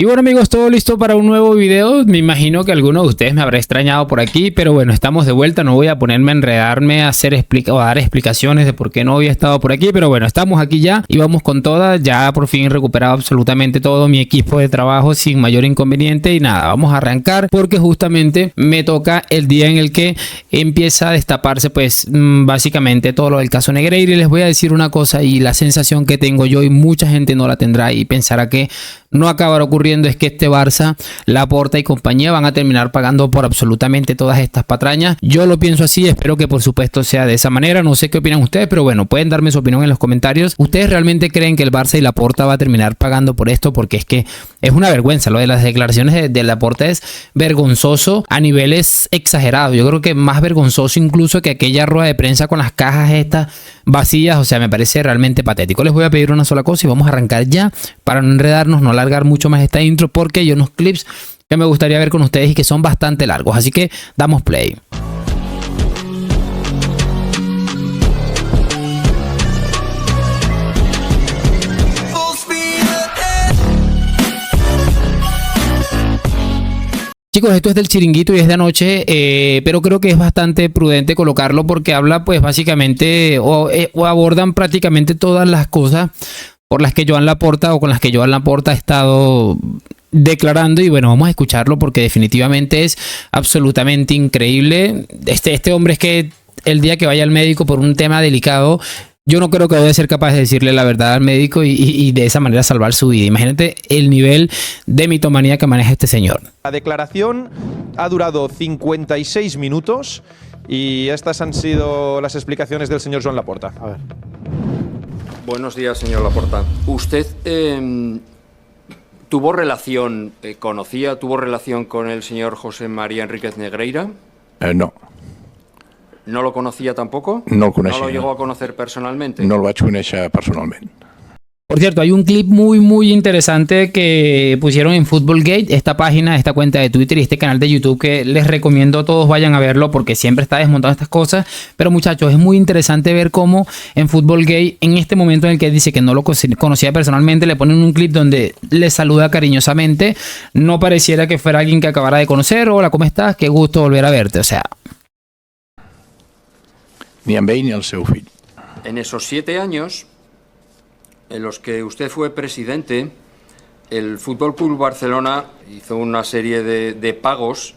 Y bueno amigos, todo listo para un nuevo video. Me imagino que alguno de ustedes me habrá extrañado por aquí, pero bueno, estamos de vuelta. No voy a ponerme a enredarme a dar explicaciones de por qué no había estado por aquí, pero bueno, estamos aquí ya y vamos con todas. Ya por fin he recuperado absolutamente todo mi equipo de trabajo sin mayor inconveniente y nada, vamos a arrancar porque justamente me toca el día en el que empieza a destaparse pues básicamente todo lo del caso Negreira. Y les voy a decir una cosa, y la sensación que tengo yo y mucha gente no la tendrá y pensará que no acabará ocurriendo, es que este Barça, Laporta y compañía van a terminar pagando por absolutamente todas estas patrañas. Yo lo pienso así, espero que por supuesto sea de esa manera. No sé qué opinan ustedes, pero bueno, pueden darme su opinión en los comentarios. ¿Ustedes realmente creen que el Barça y Laporta va a terminar pagando por esto? Porque es que es una vergüenza. Lo de las declaraciones de Laporta es vergonzoso a niveles exagerados. Yo creo que más vergonzoso incluso que aquella rueda de prensa con las cajas estas vacías. O sea, me parece realmente patético. Les voy a pedir una sola cosa y vamos a arrancar ya para no enredarnos, no alargar mucho más esta intro, porque hay unos clips que me gustaría ver con ustedes y que son bastante largos, así que damos play. Chicos, esto es del Chiringuito y es de anoche, pero creo que es bastante prudente colocarlo porque habla pues básicamente o abordan prácticamente todas las cosas por las que Joan Laporta o con las que Joan Laporta ha estado declarando. Y bueno, vamos a escucharlo porque definitivamente es absolutamente increíble. Este hombre es que el día que vaya al médico por un tema delicado, yo no creo que vaya a ser capaz de decirle la verdad al médico y de esa manera salvar su vida. Imagínate el nivel de mitomanía que maneja este señor. La declaración ha durado 56 minutos y estas han sido las explicaciones del señor Joan Laporta. A ver. Buenos días, señor Laporta. ¿Usted tuvo relación con el señor José María Enríquez Negreira? No. ¿No lo conocía tampoco? No el coneixia. ¿No lo llegó a conocer personalmente? No el vaig conèixer personalment. Por cierto, hay un clip muy interesante que pusieron en Footballgate, esta página, esta cuenta de Twitter y este canal de YouTube, que les recomiendo a todos vayan a verlo porque siempre está desmontando estas cosas. Pero muchachos, es muy interesante ver cómo en Footballgate, en este momento en el que dice que no lo conocía personalmente, le ponen un clip donde le saluda cariñosamente. No pareciera que fuera alguien que acabara de conocer. Hola, ¿cómo estás? Qué gusto volver a verte. O sea, Ni amb ell ni el seu fill. En esos 7 años en los que usted fue presidente, el Fútbol Club Barcelona hizo una serie de pagos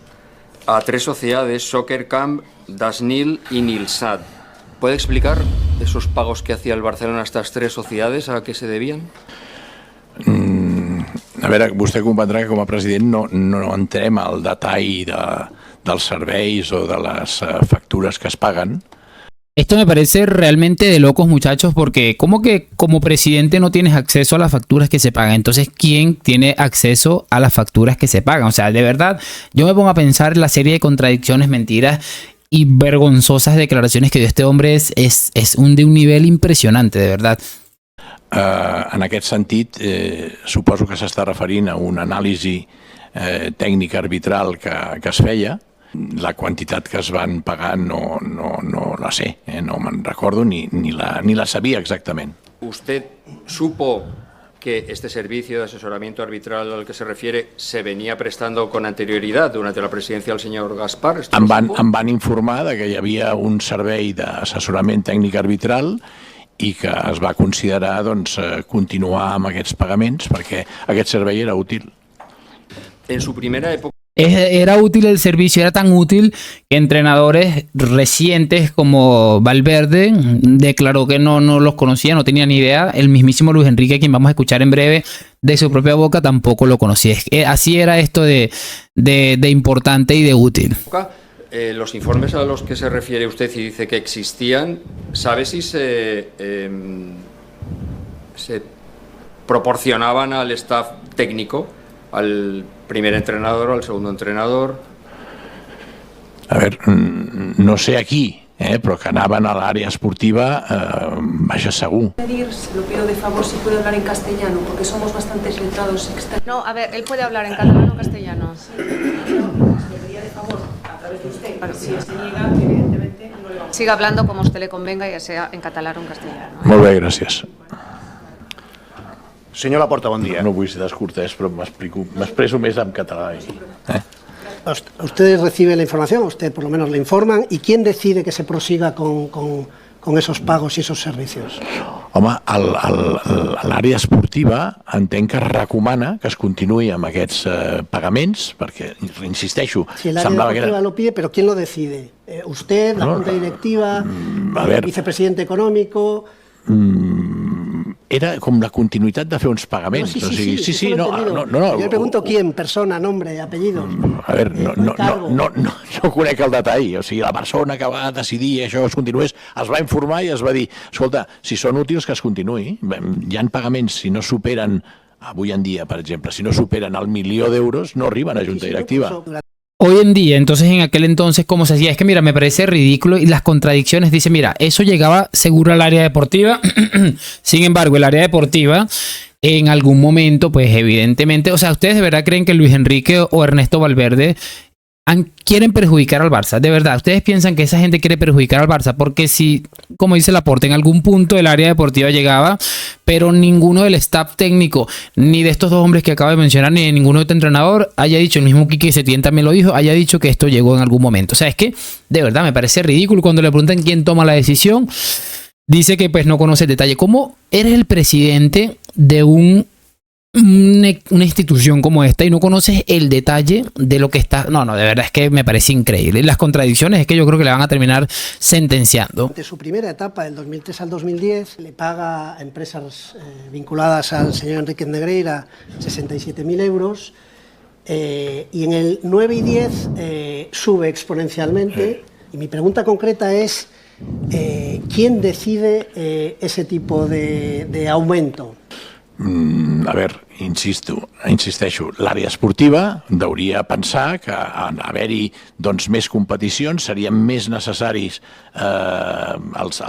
a 3 sociedades, Soccer Camp, Dasnil y Nilsat. ¿Puede explicar esos pagos que hacía el Barcelona a estas 3 sociedades, a qué se debían? A veure, vostè comprendrà que com a president no entrem al detall dels serveis o de les factures que es paguen. Esto me parece realmente de locos, muchachos, porque ¿cómo que como presidente no tienes acceso a las facturas que se pagan? Entonces, ¿quién tiene acceso a las facturas que se pagan? O sea, de verdad, yo me pongo a pensar en la serie de contradicciones, mentiras y vergonzosas declaraciones que dio este hombre. Es de un nivel impresionante, de verdad. En aquest sentit, suposo que s'està referint a una anàlisi tècnica arbitral que es feia. La quantitat que es van pagar no la sé, no me'n recordo ni la sabia exactament. ¿Usted supo que este servicio de asesoramiento arbitral al que se refiere se venía prestando con anterioridad durante la presidencia del señor Gaspar? Em van informar de que hi havia un servei d'assessorament tècnic arbitral i que es va considerar doncs, continuar amb aquests pagaments perquè aquest servei era útil. En su primera época Era útil el servicio, era tan útil que entrenadores recientes como Valverde declaró que no los conocía, no tenía ni idea. El mismísimo Luis Enrique, quien vamos a escuchar en breve de su propia boca, tampoco lo conocía. Así era esto de importante y de útil. Los informes a los que se refiere usted y dice que existían, ¿sabe si se proporcionaban al staff técnico, al primer entrenador o al segundo entrenador? A ver, no sé aquí, però que anaven a l'àrea esportiva, vaja, segur. Se lo pido de favor si puede hablar en castellano, porque somos bastantes letrados externos. No, a ver, él puede hablar en catalán o castellano. Sí, pero se le pedía de favor a través de usted. Bueno, si se niega, evidentemente no le vamos a... Siga hablando como a usted le convenga, ya sea en catalán o en castellano. Molt bé, gràcies. Senyor Laporta, bon dia. No vull ser descortès, però m'expreso més en català. Usted recibe la información, usted por lo menos le informan, ¿y quién decide que se prosiga con esos pagos y esos servicios? Home, l'àrea esportiva entenc que recomana que es continuï amb aquests pagaments, perquè, insisteixo, Si el área deportiva lo pide, ¿pero quién lo decide? ¿Usted, la Junta Directiva, el vicepresidente económico? Era com la continuïtat de fer uns pagaments. Sí, no. Yo le pregunto quién, persona, nombre, apellido. A veure, no conec el detall. O sigui, la persona que va decidir això es continués, es va informar i es va dir, escolta, si són útils que es continuï. Hi ha pagaments, si no superen, avui en dia, per exemple, si no superen el 1.000.000 d'euros, no arriben a Junta Directiva. Hoy en día, entonces en aquel entonces, ¿cómo se hacía? Es que mira, me parece ridículo y las contradicciones. Dice, mira, eso llegaba seguro al área deportiva. Sin embargo, el área deportiva en algún momento, pues evidentemente, o sea, ¿ustedes de verdad creen que Luis Enrique o Ernesto Valverde quieren perjudicar al Barça? De verdad, ¿ustedes piensan que esa gente quiere perjudicar al Barça? Porque si, como dice Laporta, en algún punto el área deportiva llegaba, pero ninguno del staff técnico, ni de estos dos hombres que acabo de mencionar, ni de ninguno de este entrenador haya dicho, el mismo Quique Setién también lo dijo, haya dicho que esto llegó en algún momento. O sea, es que de verdad me parece ridículo. Cuando le preguntan quién toma la decisión, dice que pues no conoce el detalle. ¿Cómo eres el presidente de una institución como esta y no conoces el detalle de lo que está? No, de verdad es que me parece increíble. Las contradicciones es que yo creo que le van a terminar sentenciando. De su primera etapa, del 2003 al 2010, le paga a empresas vinculadas al señor Enrique Negreira 67.000 euros y en el 9 y 10 sube exponencialmente. Y mi pregunta concreta es, ¿quién decide ese tipo de aumento? A veure, insisteixo, l'àrea esportiva hauria de pensar que en haver-hi més competicions serien més necessaris els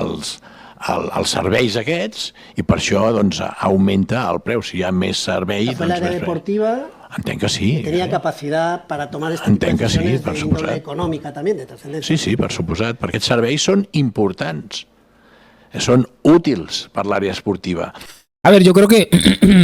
serveis aquests i per això augmenta el preu. Si hi ha més servei... L'àrea deportiva... Entenc que sí. Tenia capacitat per a tomar estas decisiones de índole econòmica també, de trascendencia. Sí, per suposat, perquè aquests serveis són importants, són útils per l'àrea esportiva. A ver, yo creo que,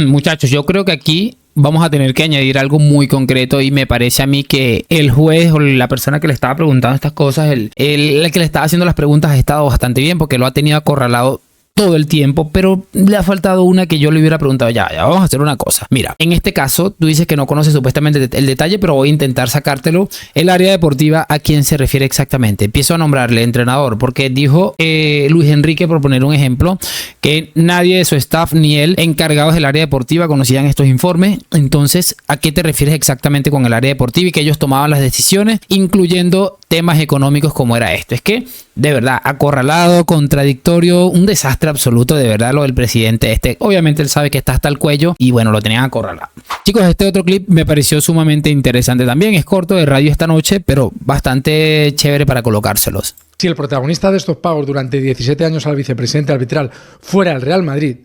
muchachos, yo creo que aquí vamos a tener que añadir algo muy concreto y me parece a mí que el juez o la persona que le estaba preguntando estas cosas, el que le estaba haciendo las preguntas ha estado bastante bien porque lo ha tenido acorralado todo el tiempo, pero le ha faltado una que yo le hubiera preguntado. Ya, vamos a hacer una cosa. Mira, en este caso, tú dices que no conoces supuestamente el detalle, pero voy a intentar sacártelo. El área deportiva, ¿a quién se refiere exactamente? Empiezo a nombrarle entrenador, porque dijo Luis Enrique, por poner un ejemplo, que nadie de su staff ni él, encargados del área deportiva, conocían estos informes. Entonces, ¿a qué te refieres exactamente con el área deportiva y que ellos tomaban las decisiones, incluyendo temas económicos como era esto? Es que, de verdad, acorralado, contradictorio, un desastre absoluto, de verdad, lo del presidente este. Obviamente él sabe que está hasta el cuello y bueno, lo tenían acorralado. Chicos, este otro clip me pareció sumamente interesante también. Es corto, de radio esta noche, pero bastante chévere para colocárselos. Si el protagonista de estos pagos durante 17 años al vicepresidente arbitral fuera el Real Madrid,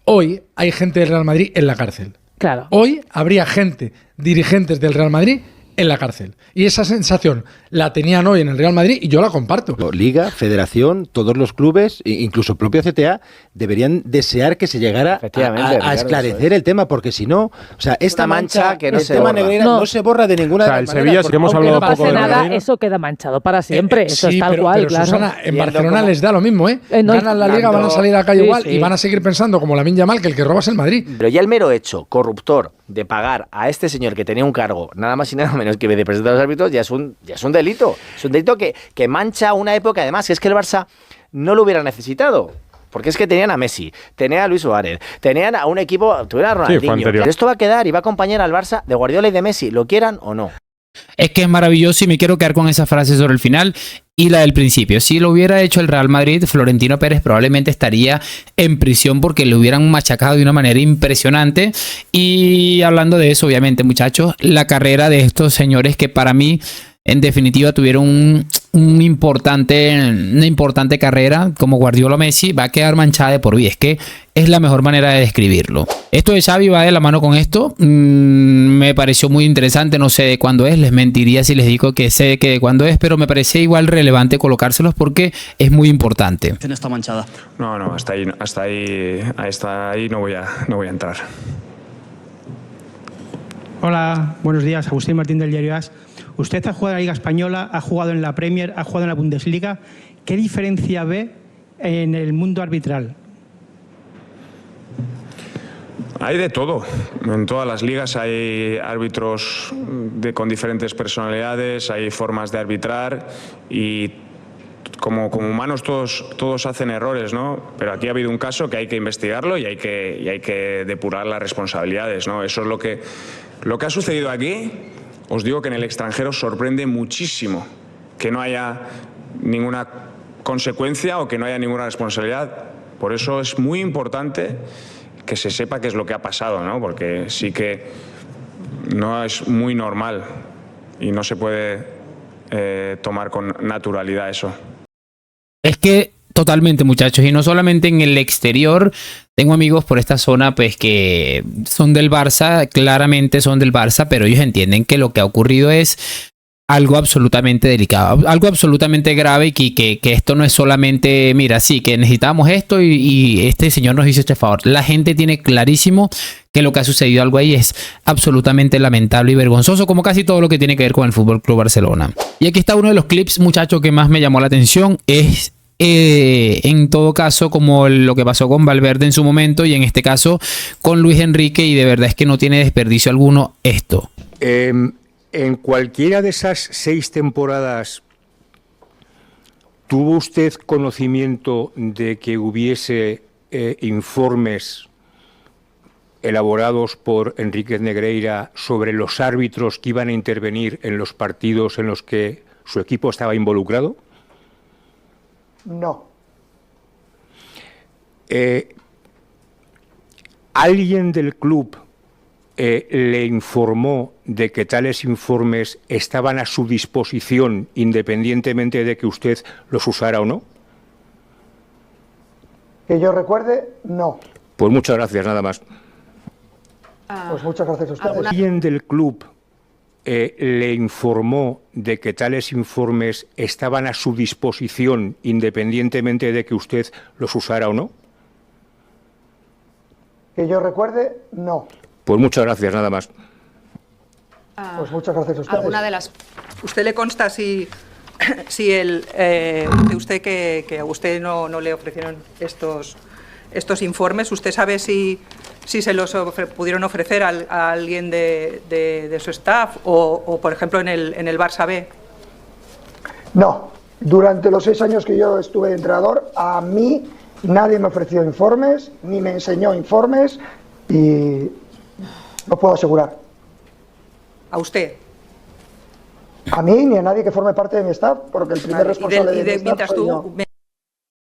hoy hay gente del Real Madrid en la cárcel. Claro. Hoy habría gente, dirigentes del Real Madrid, en la cárcel. Y esa sensación la tenían hoy en el Real Madrid y yo la comparto. Liga, Federación, todos los clubes, incluso el propio CTA, deberían desear que se llegara a esclarecer el tema, porque si no, o sea, esta mancha que no se borra. Negreira no se borra de ninguna de las maneras. Sevilla, si hemos hablado poco de nada, eso queda manchado para siempre. Eso sí, es tal pero, cual, pero claro. Susana, en Barcelona les da lo mismo, ¿eh? Ganan la Liga, van a salir a la calle igual y van a seguir pensando como Lamine Yamal que el que roba es el Madrid. Pero ya el mero hecho corruptor de pagar a este señor que tenía un cargo nada más y nada menos que de presidente de los árbitros ya es un delito. Es un delito que mancha una época, además, que es que el Barça no lo hubiera necesitado. Porque es que tenían a Messi, tenían a Luis Suárez, tenían a un equipo, tuvieron a Ronaldinho. Sí, pero esto va a quedar y va a acompañar al Barça de Guardiola y de Messi, lo quieran o no. Es que es maravilloso y me quiero quedar con esa frase sobre el final y la del principio. Si lo hubiera hecho el Real Madrid, Florentino Pérez probablemente estaría en prisión porque le hubieran machacado de una manera impresionante. Y hablando de eso, obviamente, muchachos, la carrera de estos señores que para mí, en definitiva, tuvieron una importante carrera como Guardiola o Messi, va a quedar manchada de por vida. Es que es la mejor manera de describirlo. Esto de Xavi va de la mano con esto. Me pareció muy interesante. No sé de cuándo es. Les mentiría si les digo que sé que de cuándo es, pero me parecía igual relevante colocárselos porque es muy importante. Está manchada. No, hasta ahí no voy a entrar. Hola, buenos días. Agustín Martín del diario AS. Usted ha jugado en la Liga Española, ha jugado en la Premier, ha jugado en la Bundesliga. ¿Qué diferencia ve en el mundo arbitral? Hay de todo. En todas las ligas hay árbitros con diferentes personalidades, hay formas de arbitrar y como humanos todos hacen errores, ¿no? Pero aquí ha habido un caso que hay que investigarlo y hay que depurar las responsabilidades, ¿no? Eso es lo que ha sucedido aquí. Os digo que en el extranjero sorprende muchísimo que no haya ninguna consecuencia o que no haya ninguna responsabilidad. Por eso es muy importante que se sepa qué es lo que ha pasado, ¿no? Porque sí que no es muy normal y no se puede tomar con naturalidad eso. Es que totalmente, muchachos, y no solamente en el exterior. Tengo amigos por esta zona pues que son del Barça, claramente son del Barça, pero ellos entienden que lo que ha ocurrido es algo absolutamente delicado, algo absolutamente grave y que esto no es solamente, mira, sí, que necesitamos esto y este señor nos hizo este favor. La gente tiene clarísimo que lo que ha sucedido algo ahí es absolutamente lamentable y vergonzoso, como casi todo lo que tiene que ver con el FC Barcelona. Y aquí está uno de los clips, muchachos, que más me llamó la atención. Es en todo caso como lo que pasó con Valverde en su momento y en este caso con Luis Enrique, y de verdad es que no tiene desperdicio alguno esto. En cualquiera de esas 6 temporadas, ¿tuvo usted conocimiento de que hubiese informes elaborados por Enríquez Negreira sobre los árbitros que iban a intervenir en los partidos en los que su equipo estaba involucrado? No. ¿Alguien del club le informó de que tales informes estaban a su disposición independientemente de que usted los usara o no? Que yo recuerde, no. Pues muchas gracias, nada más. Pues muchas gracias a ustedes. ¿Alguien del club le informó de que tales informes estaban a su disposición independientemente de que usted los usara o no? Que yo recuerde, no. Pues muchas gracias, nada más. Pues muchas gracias a ustedes. ¿Alguna de las... ¿Usted le consta si de usted que a usted no le ofrecieron estos informes? ¿Usted sabe si se los pudieron ofrecer a alguien de su staff o, por ejemplo, en el Barça B? No. Durante los 6 años que yo estuve de entrenador, a mí nadie me ofreció informes, ni me enseñó informes y lo puedo asegurar. ¿A usted? A mí ni a nadie que forme parte de mi staff, porque el primer responsable de mi staff soy yo.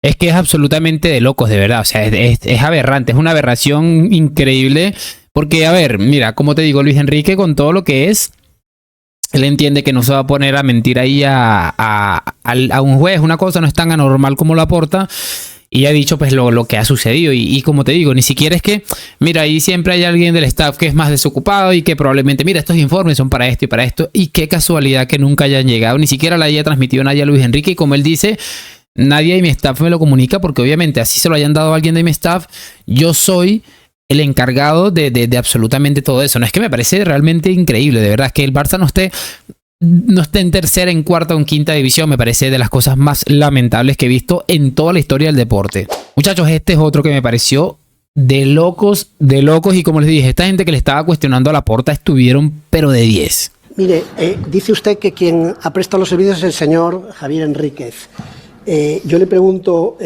Es que es absolutamente de locos, de verdad. O sea, es aberrante, es una aberración increíble. Porque, a ver, mira, como te digo, Luis Enrique, con todo lo que es, él entiende que no se va a poner a mentir ahí a un juez. Una cosa no es tan anormal como Laporta. Y ha dicho pues lo que ha sucedido. Y como te digo, ni siquiera es que, mira, ahí siempre hay alguien del staff que es más desocupado y que probablemente, mira, estos informes son para esto y para esto. Y qué casualidad que nunca hayan llegado. Ni siquiera la haya transmitido nadie a Luis Enrique. Y como él dice, nadie de mi staff me lo comunica, porque obviamente así se lo hayan dado a alguien de mi staff, yo soy el encargado de absolutamente todo eso. No, es que me parece realmente increíble, de verdad, que el Barça no esté en tercera, en cuarta o en quinta división. Me parece de las cosas más lamentables que he visto en toda la historia del deporte. Muchachos, este es otro que me pareció de locos, y como les dije, esta gente que le estaba cuestionando a Laporta estuvieron pero de 10. Mire, dice usted que quien ha prestado los servicios es el señor Javier Enríquez. Yo le pregunto,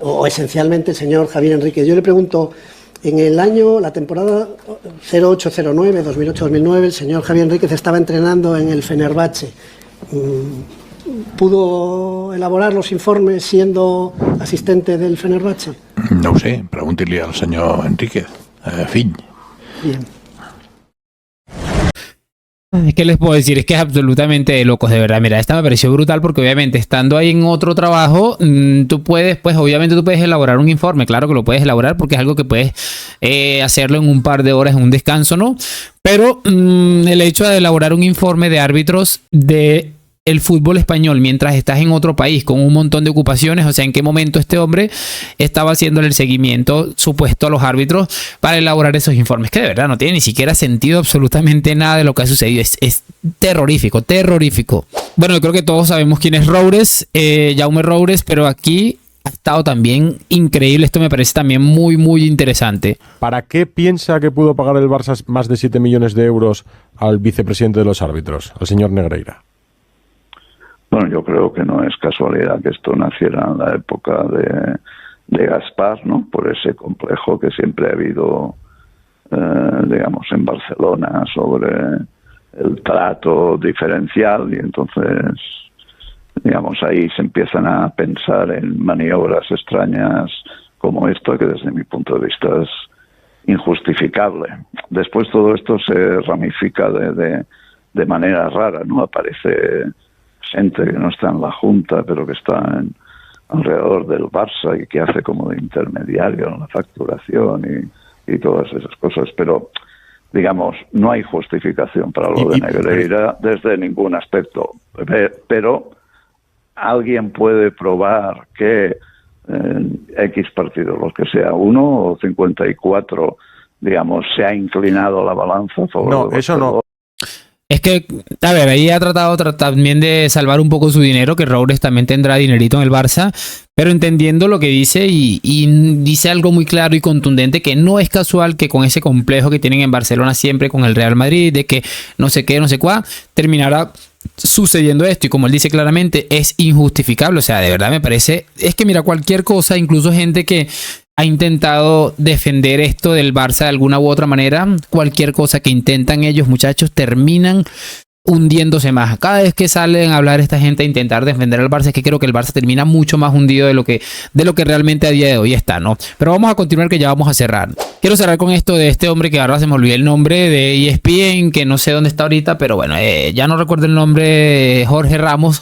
o esencialmente el señor Javier Enríquez, yo le pregunto, en la temporada 08-09, 2008-2009, el señor Javier Enríquez estaba entrenando en el Fenerbahce. ¿Pudo elaborar los informes siendo asistente del Fenerbahce? No ho sé, pregúntele al senyor Enríquez, fill. Bien. ¿Qué les puedo decir? Es que es absolutamente de locos, de verdad. Mira, esta me pareció brutal porque obviamente estando ahí en otro trabajo, tú puedes, pues obviamente tú puedes elaborar un informe. Claro que lo puedes elaborar porque es algo que puedes hacerlo en un par de horas en un descanso, ¿no? Pero el hecho de elaborar un informe de árbitros de el fútbol español mientras estás en otro país con un montón de ocupaciones, o sea, en qué momento este hombre estaba haciéndole el seguimiento supuesto a los árbitros para elaborar esos informes, que de verdad no tiene ni siquiera sentido absolutamente nada de lo que ha sucedido. Es terrorífico, terrorífico. Bueno, yo creo que todos sabemos quién es Roures, Jaume Roures, pero aquí ha estado también increíble. Esto me parece también muy, muy interesante. ¿Para qué piensa que pudo pagar el Barça más de 7 millones de euros al vicepresidente de los árbitros, al señor Negreira? Bueno, yo creo que no es casualidad que esto naciera en la época de Gaspar, ¿no? Por ese complejo que siempre ha habido, digamos, en Barcelona sobre el trato diferencial, y entonces, digamos, ahí se empiezan a pensar en maniobras extrañas como esta, que desde mi punto de vista es injustificable. Después todo esto se ramifica de manera rara, ¿no? Aparece gente que no está en la Junta, pero que está alrededor del Barça y que hace como de intermediario en la facturación y todas esas cosas. Pero, digamos, no hay justificación para lo de Negreira desde ningún aspecto. Pero alguien puede probar que X partidos, los que sea, 1 o 54, digamos, se ha inclinado la balanza a favor. No, eso no. Es que, a ver, ahí ha tratado también de salvar un poco su dinero, que Roures también tendrá dinerito en el Barça, pero entendiendo lo que dice y dice algo muy claro y contundente, que no es casual que con ese complejo que tienen en Barcelona siempre con el Real Madrid, de que no sé qué, no sé cuál, terminará sucediendo esto. Y como él dice claramente, es injustificable. O sea, de verdad me parece, es que mira, cualquier cosa, incluso gente que ha intentado defender esto del Barça de alguna u otra manera, cualquier cosa que intentan ellos, muchachos, terminan hundiéndose más. Cada vez que salen a hablar esta gente a intentar defender al Barça, es que creo que el Barça termina mucho más hundido de lo que realmente a día de hoy está, ¿no? Pero vamos a continuar, que ya vamos a cerrar. Quiero cerrar con esto de este hombre que ahora se me olvidó el nombre, de ESPN, que no sé dónde está ahorita, pero bueno, ya no recuerdo el nombre, Jorge Ramos,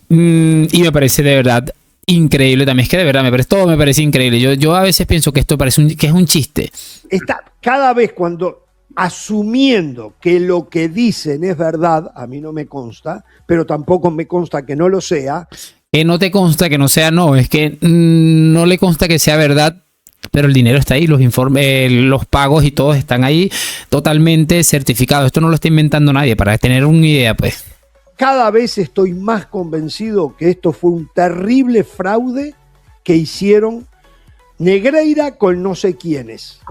y me parece de verdad increíble también. Es que de verdad todo me parece increíble. Yo a veces pienso que esto parece que es un chiste. Está cada vez cuando asumiendo que lo que dicen es verdad, a mí no me consta, pero tampoco me consta que no lo sea. Que no te consta que no sea, no, es que no le consta que sea verdad, pero el dinero está ahí, los informes, los pagos y todos están ahí totalmente certificados. Esto no lo está inventando nadie, para tener una idea, pues. Cada vez estoy más convencido que esto fue un terrible fraude que hicieron Negreira con no sé quiénes.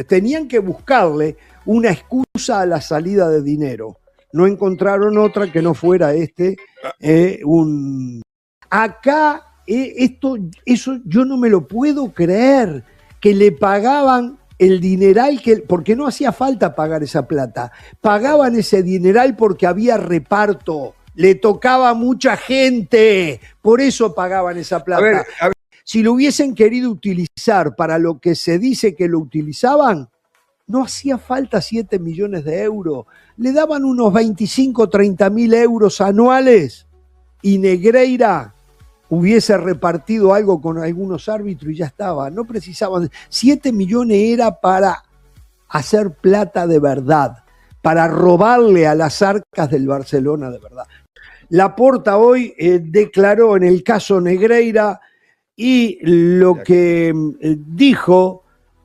Tenían que buscarle una excusa a la salida de dinero. No encontraron otra que no fuera Acá, eso yo no me lo puedo creer, que le pagaban el dineral, porque no hacía falta pagar esa plata. Pagaban ese dineral porque había reparto, le tocaba a mucha gente, por eso pagaban esa plata. A ver. Si lo hubiesen querido utilizar para lo que se dice que lo utilizaban, no hacía falta 7 millones de euros. Le daban unos 25, 30 mil euros anuales y Negreira hubiese repartido algo con algunos árbitros y ya estaba. No precisaban. 7 millones era para hacer plata de verdad, para robarle a las arcas del Barcelona de verdad. Laporta hoy declaró en el caso Negreira y lo que dijo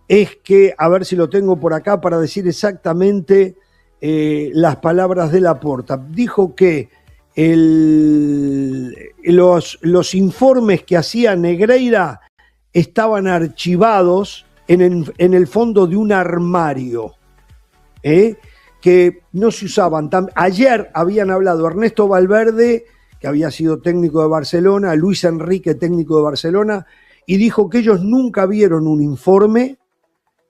es que, a ver si lo tengo por acá para decir exactamente las palabras de Laporta. Dijo que los informes que hacía Negreira estaban archivados en el fondo de un armario, que no se usaban. Ayer habían hablado Ernesto Valverde, que había sido técnico de Barcelona, Luis Enrique, técnico de Barcelona, y dijo que ellos nunca vieron un informe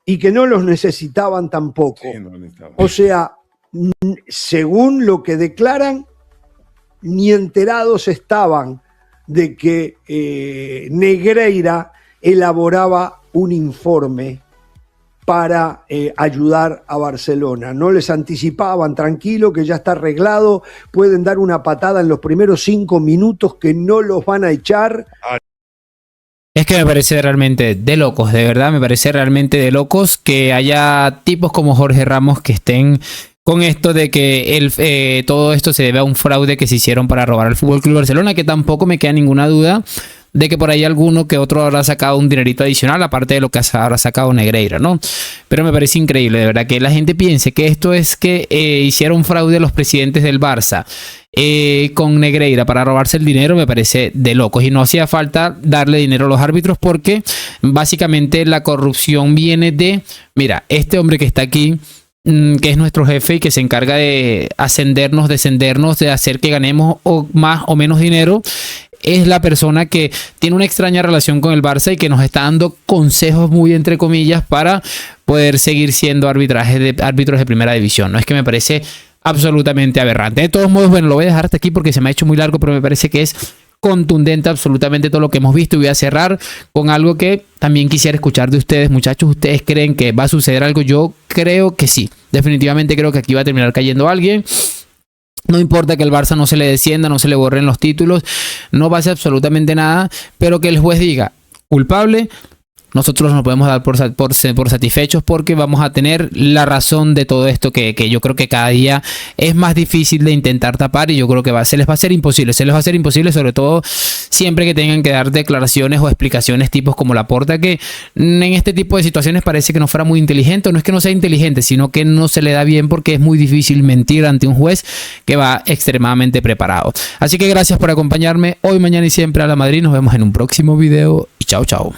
y que no los necesitaban tampoco. Sí, no necesitaban. O sea, según lo que declaran, ni enterados estaban de que Negreira elaboraba un informe para ayudar a Barcelona. No les anticipaban, tranquilo, que ya está arreglado, pueden dar una patada en los primeros 5 minutos que no los van a echar. Es que me parece realmente de locos, de verdad, me parece realmente de locos que haya tipos como Jorge Ramos que estén con esto de que todo esto se debe a un fraude que se hicieron para robar al FC Barcelona, que tampoco me queda ninguna duda de que por ahí alguno que otro habrá sacado un dinerito adicional, aparte de lo que habrá sacado Negreira, ¿no? Pero me parece increíble, de verdad, que la gente piense que esto es que hicieron fraude los presidentes del Barça con Negreira para robarse el dinero, me parece de locos. Y no hacía falta darle dinero a los árbitros porque básicamente la corrupción viene de, mira, este hombre que está aquí, que es nuestro jefe y que se encarga de ascendernos, descendernos, de hacer que ganemos más o menos dinero, es la persona que tiene una extraña relación con el Barça y que nos está dando consejos muy entre comillas para poder seguir siendo árbitros de primera división. No, es que me parece absolutamente aberrante. De todos modos, bueno, lo voy a dejar hasta aquí porque se me ha hecho muy largo, pero me parece que es contundente absolutamente todo lo que hemos visto. Y voy a cerrar con algo que también quisiera escuchar de ustedes, muchachos. ¿Ustedes creen que va a suceder algo? Yo creo que sí. Definitivamente creo que aquí va a terminar cayendo alguien. No importa que el Barça no se le descienda, no se le borren los títulos, no pase absolutamente nada, pero que el juez diga culpable, nosotros nos podemos dar por satisfechos porque vamos a tener la razón de todo esto que yo creo que cada día es más difícil de intentar tapar y yo creo que se les va a hacer imposible, sobre todo siempre que tengan que dar declaraciones o explicaciones tipos como Laporta, que en este tipo de situaciones parece que no fuera muy inteligente, no es que no sea inteligente, sino que no se le da bien porque es muy difícil mentir ante un juez que va extremadamente preparado. Así que gracias por acompañarme hoy, mañana y siempre a la Madrid. Nos vemos en un próximo video y chao, chao.